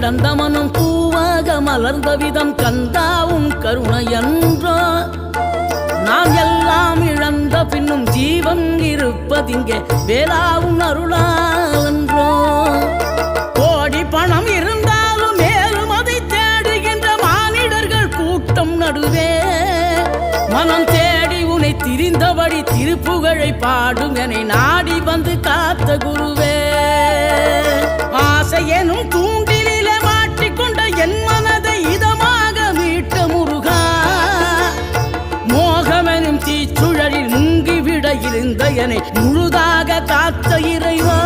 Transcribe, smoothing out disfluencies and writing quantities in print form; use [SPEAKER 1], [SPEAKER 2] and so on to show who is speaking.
[SPEAKER 1] கிடந்த மனம் பூவாக மலர்ந்த விதம் கந்தாவும் கருணையன்றோ நாம் எல்லாம் இழந்த பின்னும் ஜீவன் இருப்பதிங்கே வேளாவும் அருளான்றோ கோடி பணம் இருந்தாலும் மேலும் அதை தேடுகின்ற மானிடர்கள் கூட்டம் நடுவே மனம் தேடி உனை திரிந்தபடி திருப்புகழை பாடும் என்னை நாடி வந்து காத்த குருவே ஆசை எனும் தூண்டிலே மாட்டிக்கொண்ட என் மனதை இதமாக மீட்ட முருகா மோகமெனும் தீச்சுழலில் முங்கிவிட இருந்த என்னை முழுதாக காத்த இறைவா